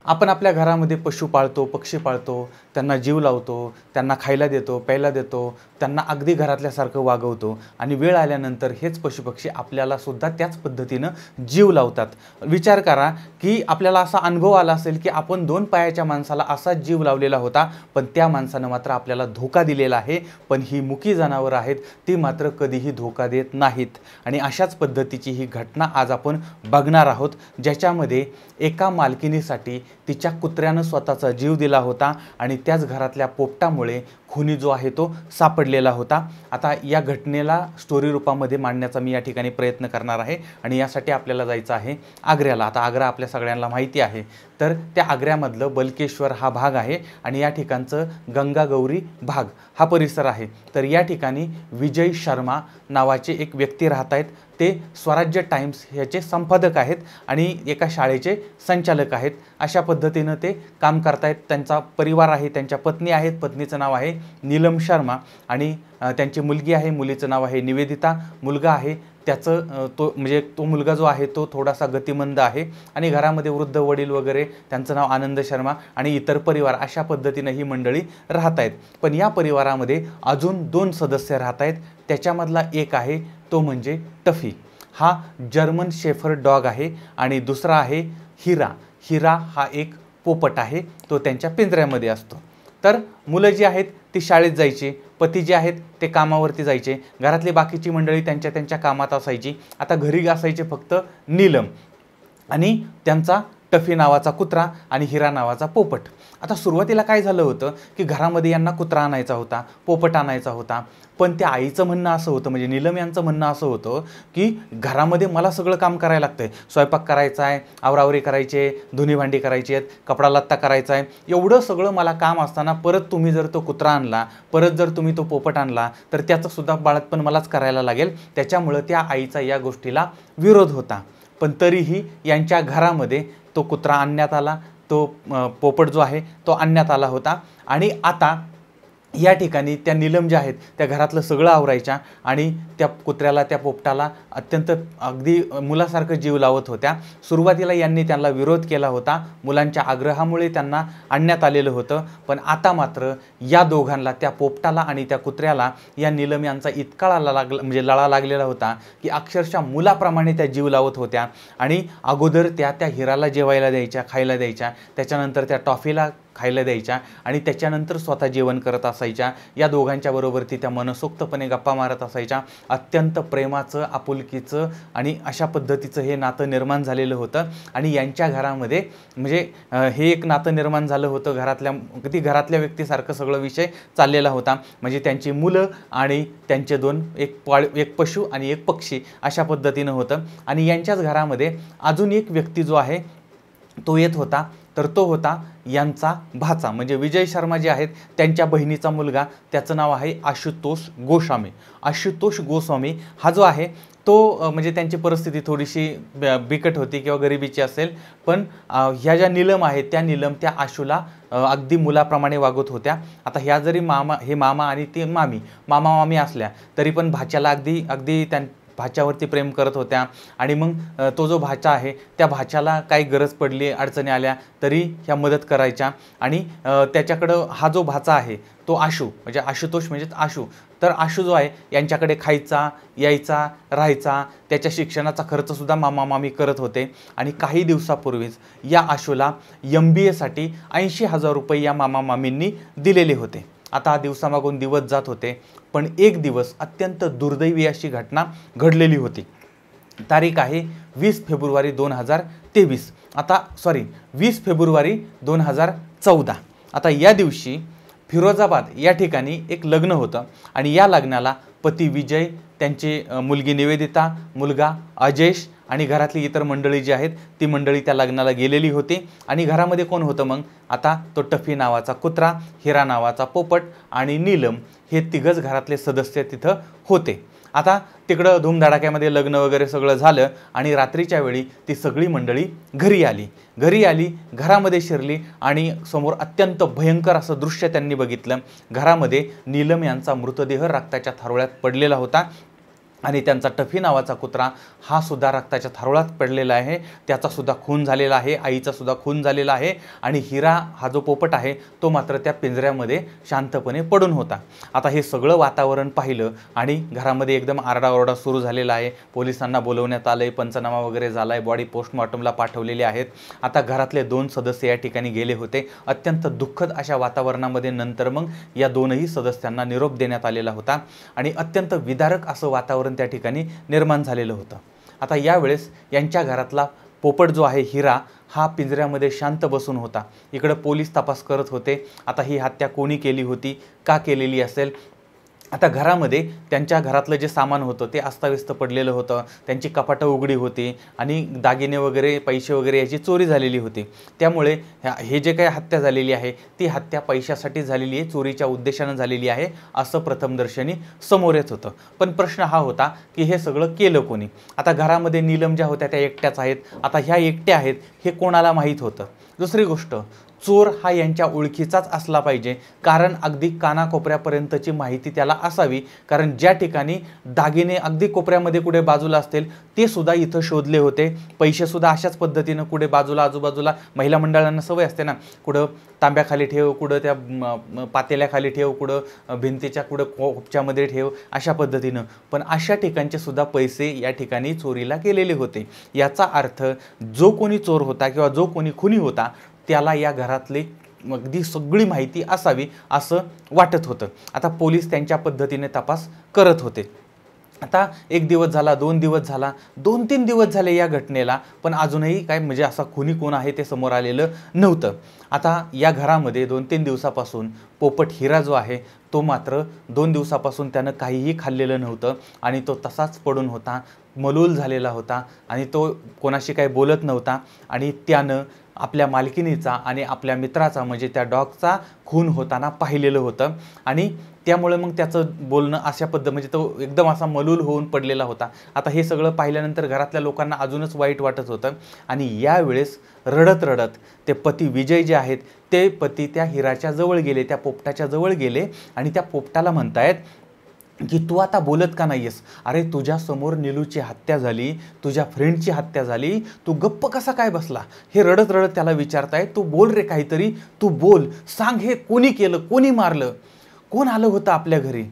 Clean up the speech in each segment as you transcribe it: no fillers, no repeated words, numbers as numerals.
आपण आपल्या घरामध्ये पशु पाळतो, पक्षी पाळतो, त्यांना जीव लावतो, त्यांना खायला देतो, प्यायला देतो, त्यांना अगदी घरातल्यासारखं वागवतो आणि वेळ आल्यानंतर हेच पशुपक्षी आपल्याला सुद्धा त्याच पद्धतीनं जीव लावतात. विचार करा की आपल्याला असा अनुभव आला असेल की आपण 2 पायाच्या माणसाला असाच जीव लावलेला होता, पण त्या माणसानं मात्र आपल्याला धोका दिलेला आहे. पण ही मुकी जनावरं आहेत, ती मात्र कधीही धोका देत नाहीत. आणि अशाच पद्धतीची ही घटना आज आपण बघणार आहोत, ज्याच्यामध्ये एका मालकिनीसाठी तिच्या कुत्र्यानं स्वतःचा जीव दिला होता आणि त्याच घरातल्या पोपटामुळे खुनी जो आहे तो सापडलेला होता. आता या घटनेला स्टोरी रूपामध्ये मांडण्याचा मी या ठिकाणी प्रयत्न करणार आहे आणि यासाठी आपल्याला जायचं आहे आग्र्याला. आता आग्रा आपल्या सगळ्यांना माहिती आहे. तर त्या आग्र्यामधलं बलकेश्वर हा भाग आहे आणि या ठिकाणचं गंगागौरी भाग हा परिसर आहे. तर या ठिकाणी विजय शर्मा नावाचे एक व्यक्ती राहत आहेत. ते स्वराज्य टाइम्स ह्याचे संपादक आहेत आणि एका शाळेचे संचालक आहेत. अशा पद्धतीनं ते काम करतायत. त्यांचा परिवार आहे, त्यांच्या पत्नी आहेत, पत्नीचं नाव आहे नीलम शर्मा आणि त्यांची मुलगी आहे, मुलीचं नाव आहे निवेदिता. मुलगा आहे त्याचं तो मुलगा जो आहे तो थोडासा गतिमंद आहे आणि घरामध्ये वृद्ध वडील वगैरे त्यांचं नाव आनंद शर्मा आणि इतर परिवार अशा पद्धतीनं ही मंडळी राहत आहेत. पण या परिवारामध्ये अजून 2 सदस्य राहत आहेत. त्याच्यामधला एक आहे तो म्हणजे टफी. हा जर्मन शेफर्ड डॉग आहे आणि दुसरा आहे हिरा. हिरा हा एक पोपट आहे, तो त्यांच्या पिंजऱ्यामध्ये असतो. तर मुलं जी आहेत ती शाळेत जायची, पती जे आहेत ते कामावरती जायचे, घरातली बाकीची मंडळी त्यांच्या त्यांच्या कामात असायची. आता घरी असायचे फक्त नीलम आणि त्यांचा टफी नावाचा कुत्रा आणि हिरा नावाचा पोपट. आता सुरुवातीला काय झालं होतं की घरामध्ये यांना कुत्रा आणायचा होता, पोपट आणायचा होता. पण त्या आईचं म्हणणं असं होतं, म्हणजे नीलम यांचं म्हणणं असं होतं की घरामध्ये मला सगळं काम करायला लागतंय. स्वयंपाक करायचा आहे, आवरावरी करायचे, धुणी भांडी करायची आहेत, कपडा लत्ता करायचा आहे, एवढं सगळं मला काम असताना परत तुम्ही जर तो कुत्रा आणला, परत जर तुम्ही तो पोपट आणला तर त्याचं सुद्धा बाळंतपण मलाच करायला लागेल. त्याच्यामुळं त्या आईचा या गोष्टीला विरोध होता. पण तरीही यांच्या घरामध्ये तो कुत्रा आणण्यात आला, तो पोपट जो आहे तो आणण्यात आला होता. आणि आता या ठिकाणी त्या नीलम ज्या आहेत त्या घरातलं सगळं आवरायच्या आणि त्या कुत्र्याला, त्या पोपटाला अत्यंत अगदी मुलासारखं जीव लावत होत्या. सुरुवातीला यांनी त्यांना विरोध केला होता, मुलांच्या आग्रहामुळे त्यांना आणण्यात आलेलं होतं. पण आता मात्र या दोघांना, त्या पोपटाला आणि त्या कुत्र्याला, या नीलम यांचा इतका लळा लागलेला होता की अक्षरशः मुलाप्रमाणे त्या जीव लावत होत्या. आणि अगोदर त्या हिराला जेवायला द्यायच्या, खायला द्यायच्या, त्याच्यानंतर त्या टॉफीला खायला द्यायच्या आणि त्याच्यानंतर स्वतः जेवण करत असायच्या. या दोघांच्या बरोबर ती त्या मनसोक्तपणे गप्पा मारत असायच्या. अत्यंत प्रेमाचं, आपुलकीचं आणि अशा पद्धतीचं हे नातं निर्माण झालेलं होतं. आणि यांच्या घरामध्ये म्हणजे हे एक नातं निर्माण झालं होतं, घरातल्या व्यक्तीसारखं सगळं विषय चाललेला होता. म्हणजे त्यांची मुलं आणि त्यांचे 2 एक पशु आणि एक पक्षी अशा पद्धतीनं होतं. आणि यांच्याच घरामध्ये अजून एक व्यक्ती जो आहे तो येत होता. तर तो होता यांचा भाचा, म्हणजे विजय शर्मा जे आहेत त्यांच्या बहिणीचा मुलगा. त्याचं नाव आहे आशुतोष गोस्वामी. आशुतोष गोस्वामी हा जो आहे तो म्हणजे त्यांची परिस्थिती थोडीशी बिकट होती किंवा गरिबीची असेल. पण ह्या ज्या नीलम आहेत त्या नीलम त्या आशूला अगदी मुलाप्रमाणे वागवत होत्या. आता ह्या जरी मामा आणि ती मामा मामी असल्या तरी पण भाच्याला अगदी भाच्यावरती प्रेम करत होत्या. आणि मग तो जो भाचा आहे त्या भाच्याला काही गरज पडली, अडचणी आल्या तरी ह्या मदत करायच्या. आणि त्याच्याकडं हा जो भाचा आहे तो आशू, म्हणजे आशुतोष म्हणजेच आशू. तर आशू जो आहे यांच्याकडे खायचा, यायचा, राहायचा. त्याच्या शिक्षणाचा खर्चसुद्धा मामा मामी करत होते. आणि काही दिवसापूर्वीच या आशूला MBAसाठी 80,000 रुपये या मामा मामींनी दिलेले होते. आता दिवसामागून दिवस जात होते, पण एक दिवस अत्यंत दुर्दैवी अशी घटना घडलेली होती. तारीख आहे 20 फेब्रुवारी 2023. 20 फेब्रुवारी 2014. आता या दिवशी फिरोजाबाद या ठिकाणी एक लग्न होतं आणि या लग्नाला पती विजय, त्यांची मुलगी निवेदिता, मुलगा अजेश आणि घरातली इतर मंडळी जी आहेत ती मंडळी त्या लग्नाला गेलेली होती. आणि घरामध्ये कोण होतं मग? आता तो टफी नावाचा कुत्रा, हिरा नावाचा पोपट आणि नीलम हे तिघच घरातले सदस्य तिथं होते. आता तिकडं धूमधडाक्यामध्ये लग्न वगैरे सगळं झालं आणि रात्रीच्या वेळी ती सगळी मंडळी घरी आली, घरामध्ये शिरली आणि समोर अत्यंत भयंकर असं दृश्य त्यांनी बघितलं. घरामध्ये नीलम यांचा मृतदेह रक्ताच्या थारोळ्यात पडलेला होता आणि त्यांचा टफी नावाचा कुत्रा हा सुद्धा रक्ताच्या थारोळात पडलेला आहे, त्याचा सुद्धा खून झालेला आहे, आईचा सुद्धा खून झालेला आहे आणि हिरा हा जो पोपट आहे तो मात्र त्या पिंजऱ्यामध्ये शांतपणे पडून होता। आता हे सगळं वातावरण पाहिलं आणि घरामध्ये एकदम आरडाओरडा सुरू झालेला आहे। पोलिसांना बोलवण्यात आलंय, पंचनामा वगैरे झालाय, बॉडी पोस्टमॉर्टमला पाठवलेली आहेत। आता घरातले 2 सदस्य या ठिकाणी गेले होते। अत्यंत दुःखद अशा वातावरणामध्ये नंतर मग या 2ही सदस्यांना निरोप देण्यात आलेला होता आणि अत्यंत विदारक असं वातावरण त्या ठिकाणी निर्माण झालेलं होतं। आता यावेळेस यांच्या घरातला पोपट जो आहे हिरा हा पिंजऱ्यामध्ये शांत बसून होता। इकडे पोलीस तपास करत होते। आता ही हत्या कोणी केली होती, का केलेली असेल। आता घरामध्ये त्यांच्या घरातलं जे सामान होतं ते अस्ताव्यस्त पडलेलं होतं, त्यांची कपाटं उघडी होती आणि दागिने वगैरे पैसे वगैरे याची चोरी झालेली होती। त्यामुळे हे जे काही हत्या झालेली आहे ती हत्या पैशासाठी झालेली आहे, चोरीच्या उद्देशाने झालेली आहे असं प्रथमदर्शनी समोर येत होतं। पण प्रश्न हा होता की हे सगळं केलं कोणी। आता घरामध्ये नीलम ज्या होत्या त्या एकट्याच आहेत। आता ह्या एकट्या आहेत हे कोणाला माहीत होतं। दुसरी गोष्ट, चोर हा यांच्या ओळखीचाच असला पाहिजे, कारण अगदी कानाकोपऱ्यापर्यंतची माहिती त्याला असावी, कारण ज्या ठिकाणी दागिने अगदी कोपऱ्यामध्ये कुठे बाजूला असतील ते सुद्धा इथं शोधले होते। पैसे सुद्धा अशाच पद्धतीनं कुठे बाजूला आजूबाजूला, महिला मंडळांना सवय असते ना, कुठं तांब्याखाली ठेव, कुठं त्या पातेल्याखाली ठेव, कुठं भिंतीच्या कुठं कोपच्यामध्ये ठेव, अशा पद्धतीनं। पण अशा ठिकाणचे सुद्धा पैसे या ठिकाणी चोरीला गेलेले होते। याचा अर्थ जो कोणी चोर होता किंवा जो कोणी खुनी होता त्याला या घरातली अगदी सगळी माहिती असावी असं वाटत होतं। आता पोलीस त्यांच्या पद्धतीने तपास करत होते। आता 1 दिवस झाला, 2 दिवस झाला, 2-3 दिवस झाले या घटनेला, पण अजूनही काय म्हणजे असा खुनी कोण आहे ते समोर आलेलं नव्हतं। आता या घरामध्ये 2-3 दिवसापासून पोपट हिरा जो आहे तो मात्र 2 दिवसापासून त्यानं काहीही खाल्लेलं नव्हतं आणि तो तसाच पडून होता, मलूल झालेला होता आणि तो कोणाशी काही बोलत नव्हता आणि त्यानं आपल्या मालकिनीचा आणि आपल्या मित्राचा म्हणजे त्या डॉगचा खून होताना पाहिलेलं होतं आणि त्यामुळे मग त्याचं बोलणं अशा म्हणजे तो एकदम असा मलूल होऊन पडलेला होता। आता हे सगळं पाहिल्यानंतर घरातल्या लोकांना अजूनच वाईट वाटत होतं आणि यावेळेस रडत रडत ते पती विजय जे आहेत ते पती त्या हिराच्या जवळ गेले, त्या पोपटाच्या जवळ गेले आणि त्या पोपटाला म्हणतायत की तू आता बोलत का नाहीयेस? अरे तुझ्या समोर नीलूची हत्या झाली, तुझ्या फ्रेंडची हत्या झाली, तू गप्प कसा काय बसला? हे रडत रडत त्याला विचारतायत, तू बोल रे काहीतरी, तू बोल, सांग हे कोणी केलं, कोणी मारलं, कोण आलं होतं आपल्या घरी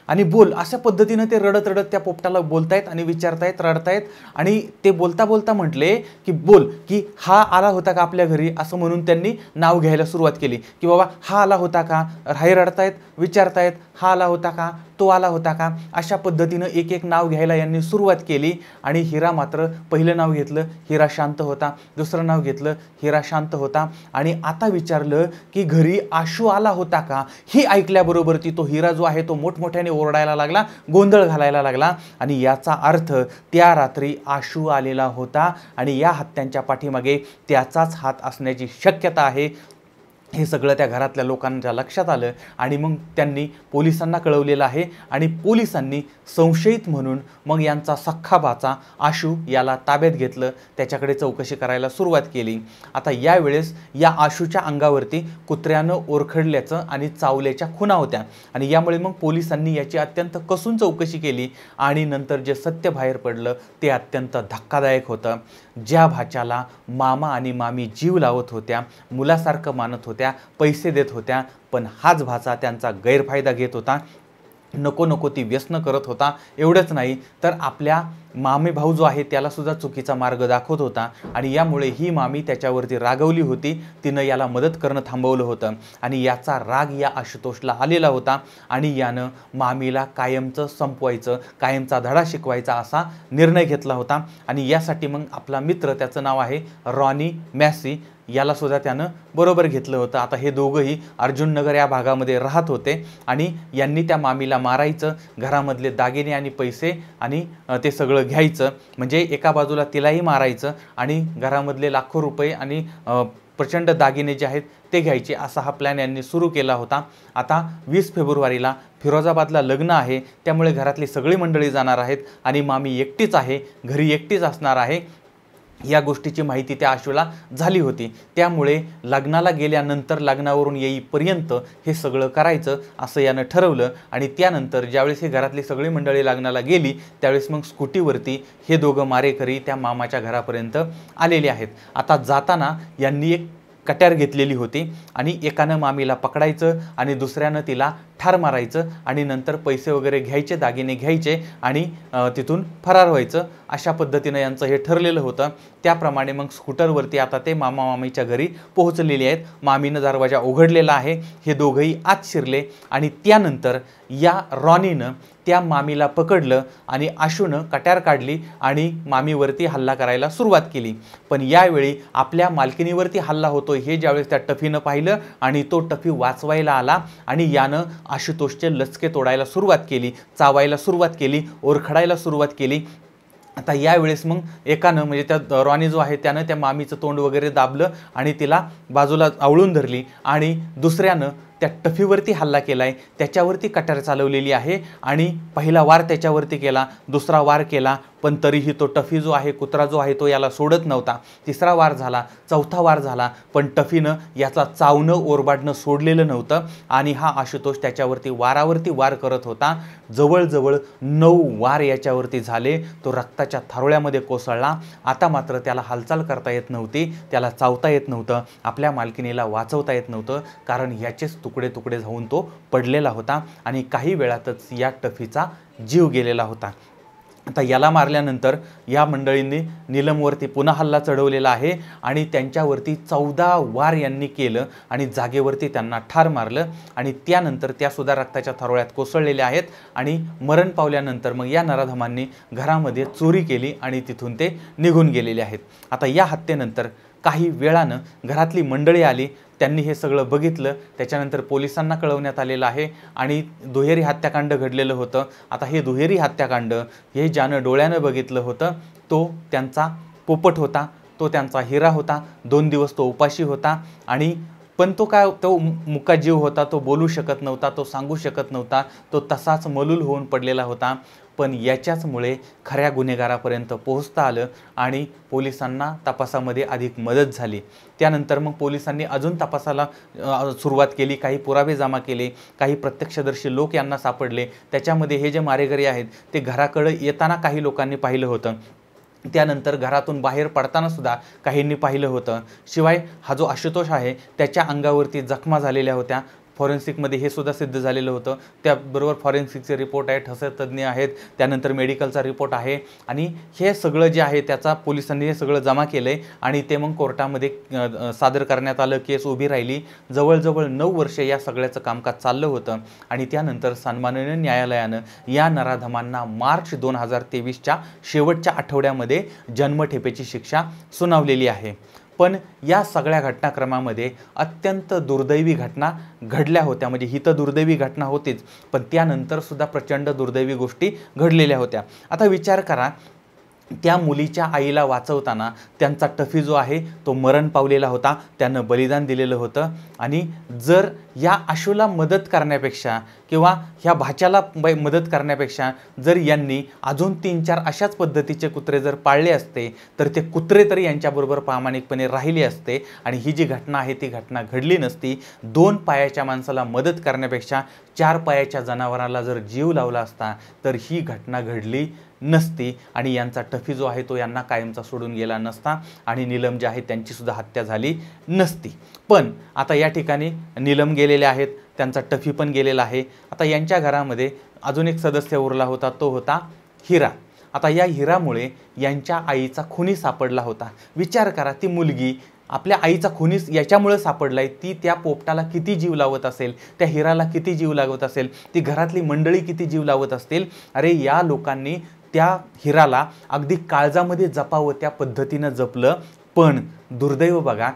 आणि बोल। अशा पद्धतीनं ते रडत रडत त्या पोपटाला बोलतायत आणि विचारतायत, रडतायत आणि ते बोलता बोलता म्हटले की बोल, की हा आला होता का आपल्या घरी, असं म्हणून त्यांनी नाव घ्यायला सुरुवात केली की बाबा हा आला होता का, हे रडतायत, विचारतायत हा आला होता का, तो आला होता का, अशा पद्धतीनं एक एक नाव घ्यायला यांनी सुरुवात केली आणि हिरा मात्र पहिलं नाव घेतलं, हिरा शांत होता, दुसरं नाव घेतलं, हिरा शांत होता आणि आता विचारलं की घरी आशू आला होता का। ही ऐकल्याबरोबर तो हिरा जो आहे तो मोठमोठ्याने ओरडायला लागला, गोंधळ घालायला लागला आणि याचा अर्थ त्या रात्री आशू आलेला होता आणि या हत्यांच्या पाठीमागे त्याचाच हात असण्याची शक्यता आहे। हे सगळं त्या घरातल्या लोकांच्या लक्षात आलं आणि मग त्यांनी पोलिसांना कळवलेलं आहे आणि पोलिसांनी संशयित म्हणून मग यांचा सख्खा भाचा आशू याला ताब्यात घेतलं, त्याच्याकडे चौकशी करायला सुरुवात केली। आता यावेळेस या आशूच्या अंगावरती कुत्र्यानं ओरखडल्याचं आणि चावल्याच्या खुणा होत्या आणि यामुळे मग पोलिसांनी याची अत्यंत कसून चौकशी केली आणि नंतर जे सत्य बाहेर पडलं ते अत्यंत धक्कादायक होतं। ज्या भाच्याला मामा आणि मामी जीव लावत होत्या, मुलासारखं मानत होत्या, पैसे देत होत्या, पण हाच भाचा त्यांचा गैरफायदा घेत होता, नको नको ती व्यसन करत होता। एवढंच नाही तर आपल्या मामे भाऊ जो आहे त्याला सुद्धा चुकीचा मार्ग दाखवत होता आणि यामुळे ही मामी त्याच्यावरती रागवली होती, तिनं याला मदत करणं थांबवलं होतं आणि याचा राग या आशुतोषला आलेला होता आणि यानं मामीला कायमचं संपवायचं, कायमचा धडा शिकवायचा असा निर्णय घेतला होता आणि यासाठी मग आपला मित्र, त्याचं नाव आहे रॉनी मॅसी, याला सुद्धा त्यानं बरोबर घेतलं होतं। आता हे दोघंही अर्जुननगर या भागामध्ये राहत होते आणि यांनी त्या मामीला मारायचं, घरामधले दागिने आणि पैसे आणि ते सगळं घ्यायचं, म्हणजे एका बाजूला तिलाही मारायचं आणि घरामधले लाखो रुपये आणि प्रचंड दागिने जे आहेत ते घ्यायचे, असा हा प्लॅन यांनी सुरू केला होता। आता 20 फेब्रुवारीला फिरोजाबादला लग्न आहे, त्यामुळे घरातली सगळी मंडळी जाणार आहेत आणि मामी एकटीच आहे, घरी एकटीच असणार आहे या गोष्टीची माहिती त्या आशूला झाली होती। त्यामुळे लग्नाला गेल्यानंतर लग्नावरून येईपर्यंत हे सगळं करायचं असं यानं ठरवलं आणि त्यानंतर ज्यावेळेस हे घरातली सगळी मंडळी लग्नाला गेली त्यावेळेस मग स्कूटीवरती हे दोघं मारेकरी त्या मामाच्या घरापर्यंत आलेले आहेत। आता जाताना यांनी एक कट्यार घेतलेली होती आणि एकानं मामीला पकडायचं आणि दुसऱ्यानं तिला ठार मारायचं आणि नंतर पैसे वगैरे घ्यायचे, दागिने घ्यायचे आणि तिथून फरार व्हायचं। अशा पद्धतीनं यांचं हे ठरलेलं होतं। त्याप्रमाणे मग स्कूटरवरती आता ते मामा मामीच्या घरी पोहोचलेले आहेत। मामीनं दरवाजा उघडलेला आहे, हे दोघंही आत शिरले आणि त्यानंतर या रॉनीनं त्या मामीला पकडलं आणि आशूनं कट्यार काढली आणि मामीवरती हल्ला करायला सुरुवात केली। पण यावेळी आपल्या मालकिनीवरती हल्ला होतोय हे ज्यावेळेस त्या टफीनं पाहिलं आणि तो टफी वाचवायला आला आणि यानं आशुतोषचे लचके तोडायला सुरुवात केली, चावायला सुरुवात केली, ओरखडायला सुरुवात केली। आता यावेळेस मग एकानं म्हणजे त्या रॉनी जो आहे त्यानं त्या मामीचं तोंड वगैरे दाबलं आणि तिला बाजूला आवळून धरली आणि दुसऱ्यानं त्या टफीवरती हल्ला केलाय, त्याच्यावरती कट्यार चालवलेली आहे आणि पहिला वार त्याच्यावरती केला, दुसरा वार केला, पण तरीही तो टफी जो आहे, कुत्रा जो आहे तो याला सोडत नव्हता। तिसरा वार झाला, चौथा वार झाला, पण टफीनं याचा चावणं ओरबाडणं सोडलेलं नव्हतं आणि हा आशुतोष त्याच्यावरती वारावरती वार करत होता। जवळजवळ 9 वार याच्यावरती झाले। तो रक्ताच्या थारोळ्यामध्ये कोसळला। आता मात्र त्याला हालचाल करता येत नव्हती, त्याला चावता येत नव्हतं, आपल्या मालकिनीला वाचवता येत नव्हतं, कारण याचेच तुकडे तुकडे होऊन तो पडलेला होता आणि काही वेळातच या टफीचा जीव गेलेला होता। आता याला मारल्यानंतर या मंडळींनी नीलमवरती पुन्हा हल्ला चढवलेला आहे आणि त्यांच्यावरती 14 वार यांनी केलं आणि जागेवरती त्यांना ठार मारलं आणि त्यानंतर त्या सुद्धा रक्ताच्या थारोळ्यात कोसळलेल्या आहेत आणि मरण पावल्यानंतर मग या नराधमांनी घरामध्ये चोरी केली आणि तिथून ते निघून गेलेले आहेत। आता या हत्येनंतर काही वेळानं घरातली मंडळी आली, त्यांनी हे सगळं बघितलं, त्याच्यानंतर पोलिसांना कळवण्यात आलेलं आहे आणि दुहेरी हत्याकांड घडलेलं होतं। आता हे दुहेरी हत्याकांड हे ज्यानं डोळ्यानं बघितलं होतं तो त्यांचा पोपट होता, तो त्यांचा हिरा होता। 2 दिवस तो उपाशी होता आणि पण तो मुका जीव होता, तो बोलू शकत नव्हता, तो सांगू शकत नव्हता, तो तसाच मलूल होऊन पडलेला होता। पण याच्याचमुळे खऱ्या गुन्हेगारापर्यंत पोहोचता आलं आणि पोलिसांना तपासामध्ये अधिक मदत झाली। त्यानंतर मग पोलिसांनी अजून तपासाला सुरुवात केली, काही पुरावे जमा केले, काही प्रत्यक्षदर्शी लोक यांना सापडले। त्याच्यामध्ये हे जे मारेकरी आहेत ते घराकडे येताना काही लोकांनी पाहिलं होतं, त्यानंतर घरातून बाहेर पडताना सुद्धा काहींनी पाहिलं होतं। शिवाय हा जो आशुतोष आहे त्याच्या अंगावरती जखमा झालेल्या होत्या, फॉरेन्सिकमध्ये हे सुद्धा सिद्ध झालेलं होतं। त्याबरोबर फॉरेन्सिकचे रिपोर्ट आहेत, ठसेतज्ञ आहेत, त्यानंतर मेडिकलचा रिपोर्ट आहे आणि हे सगळं जे आहे त्याचा पोलिसांनी हे सगळं जमा केलंय आणि ते मग कोर्टामध्ये सादर करण्यात आलं, केस उभी राहिली। जवळजवळ 9 वर्षे या सगळ्याचं कामकाज चाललं होतं आणि त्यानंतर सन्माननीय न्यायालयानं या नराधमांना मार्च 2023च्या शेवटच्या आठवड्यामध्ये जन्मठेपेची शिक्षा सुनावलेली आहे। पण या सगळ्या घटनाक्रमामध्ये अत्यंत दुर्दैवी घटना घडल्या होत्या, म्हणजे ही तर दुर्दैवी घटना होतीच, पण त्यानंतर सुद्धा प्रचंड दुर्दैवी गोष्टी घडलेल्या होत्या। आता विचार करा, त्या मुलीच्या आईला वाचवताना त्यांचा टफी जो आहे तो मरण पावलेला होता, त्यानं बलिदान दिलेलं होतं आणि जर या आशूला मदत करण्यापेक्षा किंवा ह्या भाच्याला मदत करण्यापेक्षा जर यांनी अजून 3-4 अशाच पद्धतीचे कुत्रे जर पाळले असते तर ते कुत्रे तरी यांच्याबरोबर प्रामाणिकपणे राहिले असते आणि ही जी घटना आहे ती घटना घडली नसती। 2 पायाच्या माणसाला मदत करण्यापेक्षा 4 पायाच्या जनावराला जर जीव लावला असता तर ही घटना घडली नसती आणि यांचा टफी जो आहे तो यांना कायमचा सोडून गेला नसता आणि नीलम जे आहे त्यांची सुद्धा हत्या झाली नसती। पण आता या ठिकाणी नीलम गेलेले आहेत, त्यांचा टफी पण गेलेला आहे। आता यांच्या घरामध्ये अजून एक सदस्य उरला होता, तो होता हिरा। आता या हिरामुळे यांच्या आईचा खुनी सापडला होता। विचार करा, ती मुलगी आपल्या आईचा खुनीच याच्यामुळे सापडलाय, ती त्या पोपटाला किती जीव लावत असेल, त्या हिराला किती जीव लावत असेल, ती घरातली मंडळी किती जीव लावत असतील। अरे या लोकांनी त्या हिराला अगदी काळजामध्ये जपावं त्या पद्धतीनं जपलं, पण दुर्दैव बघा,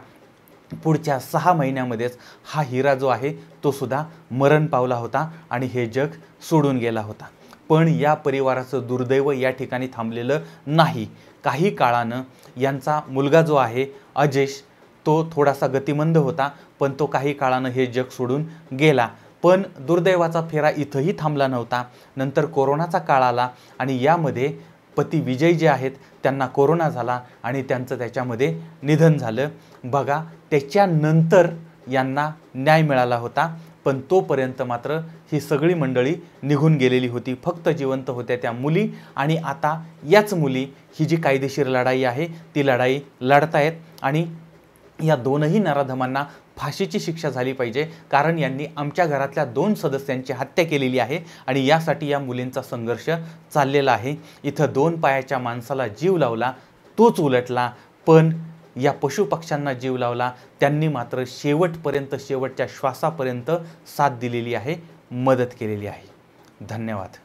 पुढच्या 6 महिन्यामध्येच हा हिरा जो आहे तो सुद्धा मरण पावला होता आणि हे जग सोडून गेला होता। पण या परिवाराचं दुर्दैव या ठिकाणी थांबलेलं नाही। काही काळानं यांचा मुलगा जो आहे अजेश, तो थोडासा गतिमंद होता, पण तो काही काळानं हे जग सोडून गेला। पण दुर्दैवाचा फेरा इथंही थांबला नव्हता। नंतर कोरोनाचा काळ आला आणि यामध्ये पती विजय जे आहेत त्यांना कोरोना झाला आणि त्यांचं त्याच्यामध्ये निधन झालं. बघा, त्याच्यानंतर यांना न्याय मिळाला होता, पण तोपर्यंत मात्र ही सगळी मंडळी निघून गेलेली होती. फक्त जिवंत होत्या त्या मुली, आणि आता याच मुली ही जी कायदेशीर लढाई आहे ती लढाई लढतायत. आणि या दोनही नराधमांना फाशीची शिक्षा झाली पाहिजे, कारण यांनी आमच्या घरातल्या 2 सदस्यांची हत्या केलेली आहे आणि यासाठी या मुलींचा संघर्ष चाललेला आहे. इथं 2 पायाच्या माणसाला जीव लावला, तोच उलटला, पण या पशुपक्ष्यांना जीव लावला त्यांनी मात्र शेवटपर्यंत, शेवटच्या श्वासापर्यंत साथ दिलेली आहे, मदत केलेली आहे. धन्यवाद.